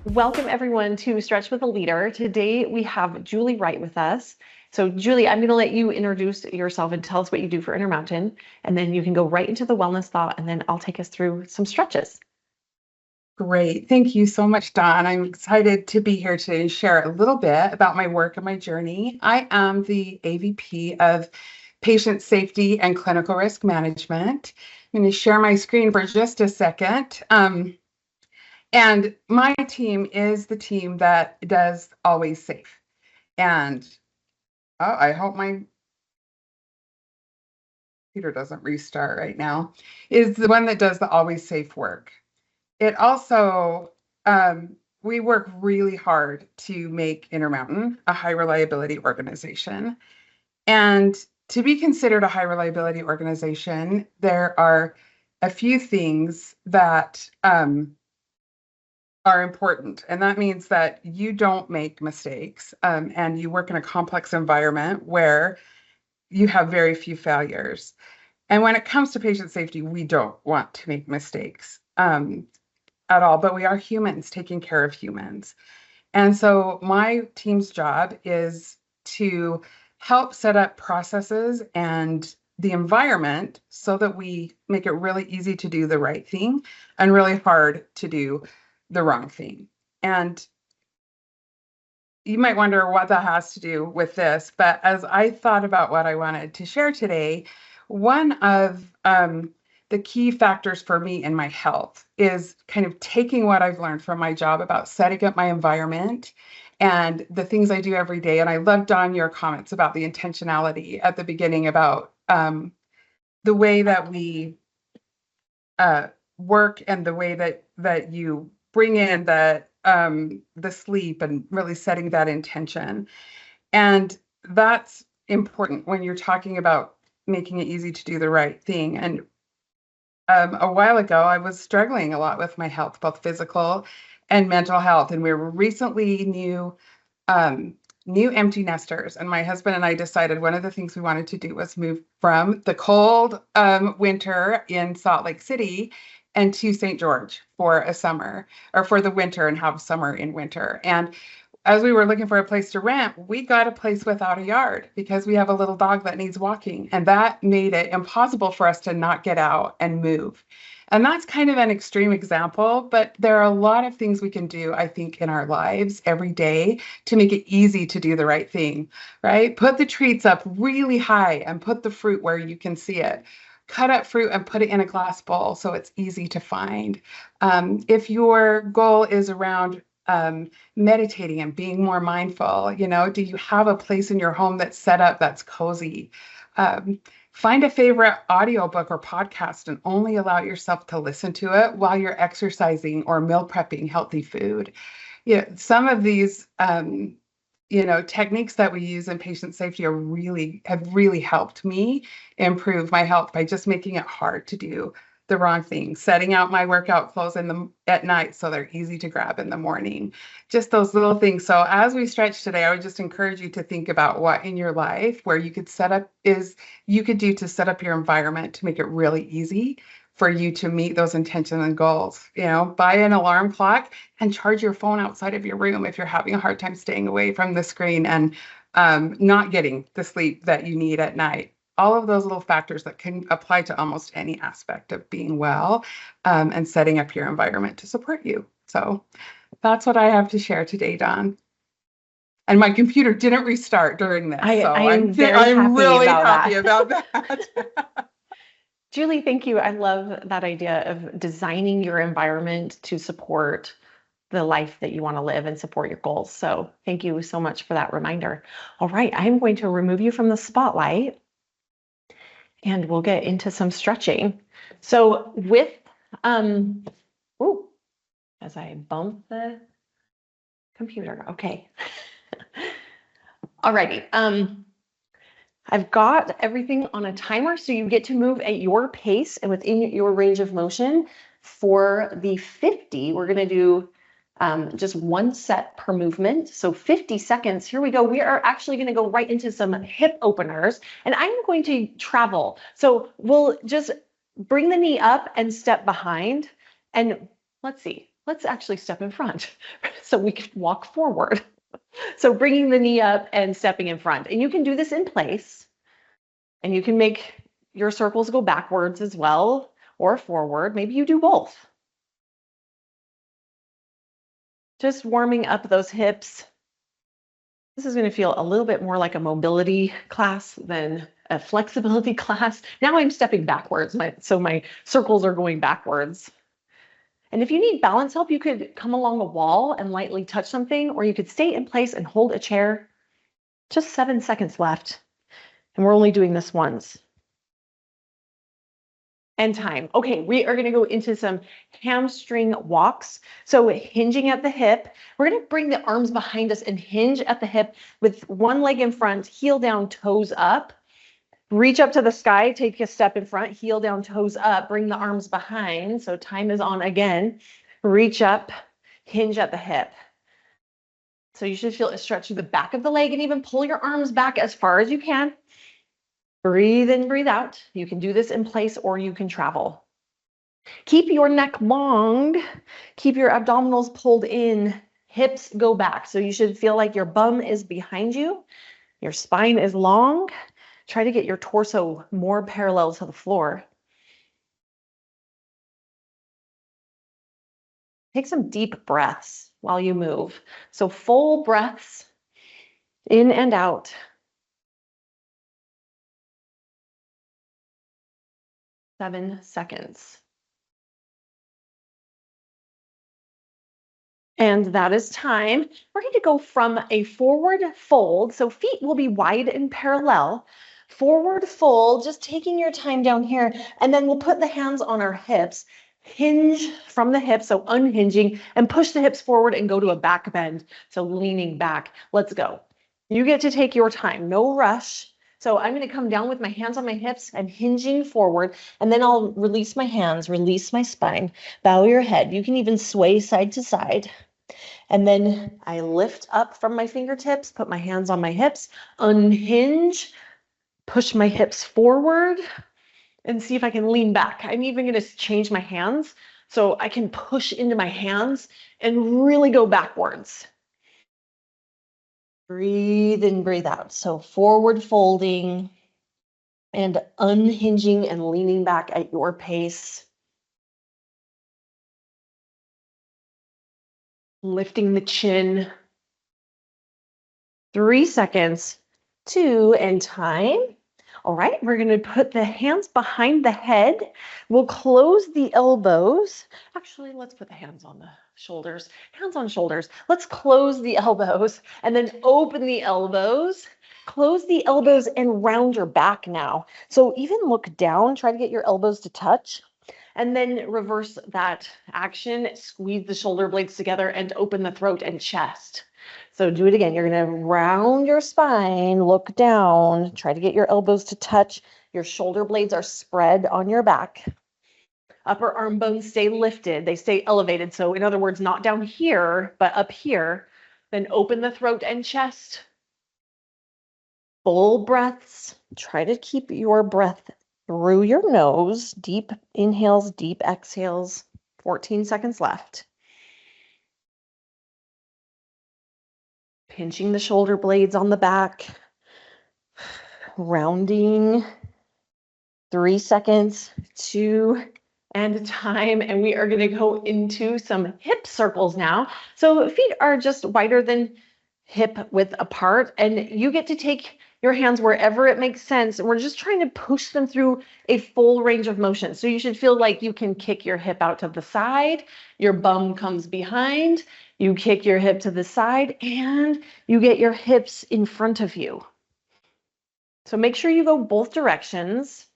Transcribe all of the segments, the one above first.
Welcome everyone to Stretch with a Leader. Today we have Julie Wright with us. So Julie, I'm going to let you introduce yourself and tell us what you do for Intermountain, and then you can go right into the wellness thought, and then I'll take us through some stretches. Great. Thank you so much, Dawn. I'm excited to be here today and share a little bit about my work and my journey. I am the AVP of Patient Safety and Clinical Risk Management. I'm going to share my screen for just a second. And my team is the team that does Always Safe. And I hope my computer doesn't restart right now, is the one that does the Always Safe work. It also, we work really hard to make Intermountain a high reliability organization. And to be considered a high reliability organization, there are a few things that are important. And that means that you don't make mistakes, and you work in a complex environment where you have very few failures. And when it comes to patient safety, we don't want to make mistakes at all, but we are humans taking care of humans. And so my team's job is to help set up processes and the environment so that we make it really easy to do the right thing and really hard to do the wrong thing. And you might wonder what that has to do with this, but as I thought about what I wanted to share today, one of the key factors for me in my health is kind of taking what I've learned from my job about setting up my environment and the things I do every day. And I loved, Dawn, your comments about the intentionality at the beginning about the way that we work and the way that you bring in the sleep and really setting that intention. And that's important when you're talking about making it easy to do the right thing. And a while ago, I was struggling a lot with my health, both physical and mental health. And we were recently new empty nesters. And my husband and I decided one of the things we wanted to do was move from the cold winter in Salt Lake City and to St. George for a summer, or for the winter, and have summer in winter. And as we were looking for a place to rent, we got a place without a yard because we have a little dog that needs walking. And that made it impossible for us to not get out and move. And that's kind of an extreme example, but there are a lot of things we can do, I think, in our lives every day to make it easy to do the right thing, right? Put the treats up really high and put the fruit where you can see it. Cut up fruit and put it in a glass bowl so it's easy to find. If your goal is around meditating and being more mindful, do you have a place in your home that's set up that's cozy? Find a favorite audiobook or podcast and only allow yourself to listen to it while you're exercising or meal prepping healthy food. Some of these techniques that we use in patient safety have really helped me improve my health by just making it hard to do the wrong thing, setting out my workout clothes at night so they're easy to grab in the morning, just those little things. So as we stretch today, I would just encourage you to think about what in your life where you could do to set up your environment to make it really easy for you to meet those intentions and goals. Buy an alarm clock and charge your phone outside of your room if you're having a hard time staying away from the screen and not getting the sleep that you need at night. All of those little factors that can apply to almost any aspect of being well, and setting up your environment to support you. So that's what I have to share today, Dawn. And my computer didn't restart during this. I'm really happy about that. Julie, thank you. I love that idea of designing your environment to support the life that you want to live and support your goals. So thank you so much for that reminder. All right, I'm going to remove you from the spotlight and we'll get into some stretching. So with, as I bump the computer, okay. Alrighty, I've got everything on a timer, so you get to move at your pace and within your range of motion. For the 50, we're gonna do just one set per movement. So 50 seconds, here we go. We are actually gonna go right into some hip openers, and I'm going to travel. So we'll just bring the knee up and step behind, and let's see. let's actually step in front so we can walk forward. So bringing the knee up and stepping in front. And you can do this in place, and you can make your circles go backwards as well or forward. Maybe you do both. Just warming up those hips. This is going to feel a little bit more like a mobility class than a flexibility class. Now I'm stepping backwards, so my circles are going backwards. And if you need balance help, you could come along a wall and lightly touch something, or you could stay in place and hold a chair. Just 7 seconds left. And we're only doing this once. And time. Okay, we are going to go into some hamstring walks. So hinging at the hip, we're going to bring the arms behind us and hinge at the hip with one leg in front, heel down, toes up. Reach up to the sky, take a step in front, heel down, toes up, bring the arms behind. So time is on again. Reach up, hinge at the hip. So you should feel a stretch through the back of the leg and even pull your arms back as far as you can. Breathe in, breathe out. You can do this in place or you can travel. Keep your neck long. Keep your abdominals pulled in. Hips go back. So you should feel like your bum is behind you. Your spine is long. Try to get your torso more parallel to the floor. Take some deep breaths while you move. So full breaths in and out. 7 seconds. And that is time. We're going to go from a forward fold. So feet will be wide and parallel. Forward fold, just taking your time down here. And then we'll put the hands on our hips. Hinge from the hips, so unhinging, and push the hips forward and go to a back bend. So leaning back. Let's go. You get to take your time, no rush. So I'm going to come down with my hands on my hips and hinging forward, and then I'll release my hands, release my spine, bow your head. You can even sway side to side. And then I lift up from my fingertips, put my hands on my hips, unhinge, push my hips forward, and see if I can lean back. I'm even going to change my hands so I can push into my hands and really go backwards. Breathe in, breathe out. So forward folding and unhinging and leaning back at your pace. Lifting the chin. 3 seconds, 2, and time. All right, we're going to put the hands behind the head. We'll close the elbows. Actually, let's put the hands on the shoulders. Hands on shoulders. Let's close the elbows and then open the elbows. Close the elbows and round your back now. So even look down, try to get your elbows to touch. And then reverse that action. Squeeze the shoulder blades together and open the throat and chest. So do it again. You're going to round your spine, look down, try to get your elbows to touch. Your shoulder blades are spread on your back. Upper arm bones stay lifted. They stay elevated. So in other words, not down here, but up here. Then open the throat and chest. Full breaths. Try to keep your breath through your nose. Deep inhales, deep exhales. 14 seconds left. Pinching the shoulder blades on the back. Rounding. 3 seconds, 2, and time. And we are going to go into some hip circles now. So feet are just wider than hip width apart, and you get to take your hands wherever it makes sense. And we're just trying to push them through a full range of motion. So you should feel like you can kick your hip out to the side, your bum comes behind, you kick your hip to the side, and you get your hips in front of you. So make sure you go both directions.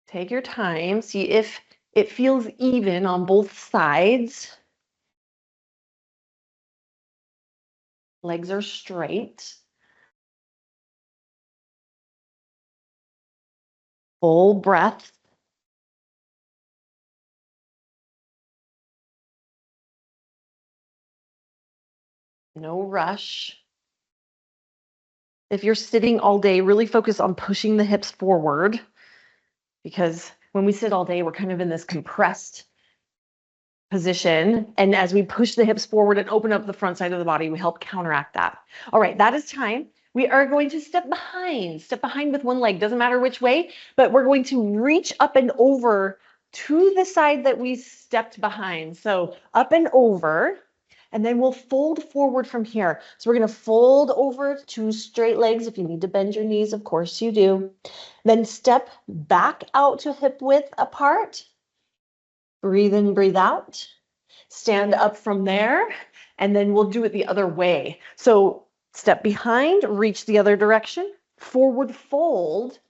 Take your time, see if it feels even on both sides. Legs are straight. Full breath. No rush. If you're sitting all day, really focus on pushing the hips forward, because when we sit all day, we're kind of in this compressed position. And as we push the hips forward and open up the front side of the body, we help counteract that. All right, that is time. We are going to step behind with one leg, doesn't matter which way, but we're going to reach up and over to the side that we stepped behind. So up and over, and then we'll fold forward from here. So we're going to fold over 2 straight legs. If you need to bend your knees, of course you do. Then step back out to hip width apart. Breathe in, breathe out. Stand up from there, and then we'll do it the other way. So step behind, reach the other direction, forward fold.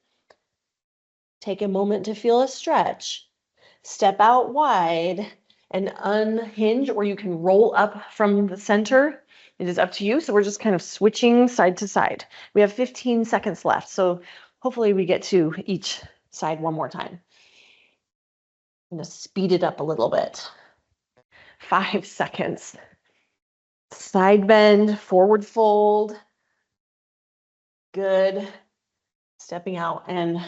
Take a moment to feel a stretch. Step out wide and unhinge, or you can roll up from the center. It is up to you. So we're just kind of switching side to side. We have 15 seconds left. So hopefully we get to each side one more time. I'm going to speed it up a little bit. 5 seconds. Side bend, forward fold. Good. Stepping out, and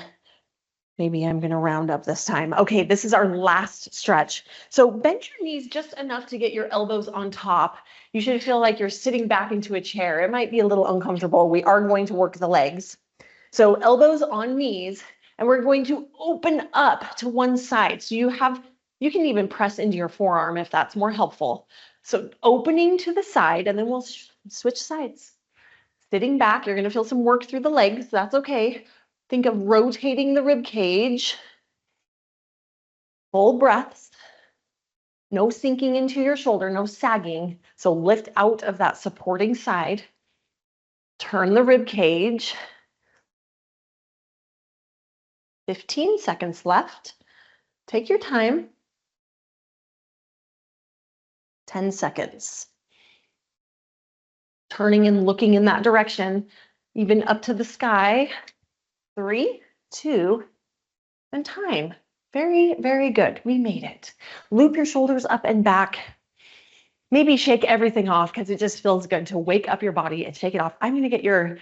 maybe I'm going to round up this time. Okay, this is our last stretch. So bend your knees just enough to get your elbows on top. You should feel like you're sitting back into a chair. It might be a little uncomfortable. We are going to work the legs. So elbows on knees, and we're going to open up to one side. So you can even press into your forearm if that's more helpful. So opening to the side, and then we'll switch sides. Sitting back, you're going to feel some work through the legs. That's okay. Think of rotating the rib cage. Full breaths. No sinking into your shoulder, no sagging. So lift out of that supporting side. Turn the rib cage. 15 seconds left. Take your time. 10 seconds. Turning and looking in that direction, even up to the sky. 3, 2, and time. Very, very good. We made it. Loop your shoulders up and back. Maybe shake everything off because it just feels good to wake up your body and shake it off. I'm going to get your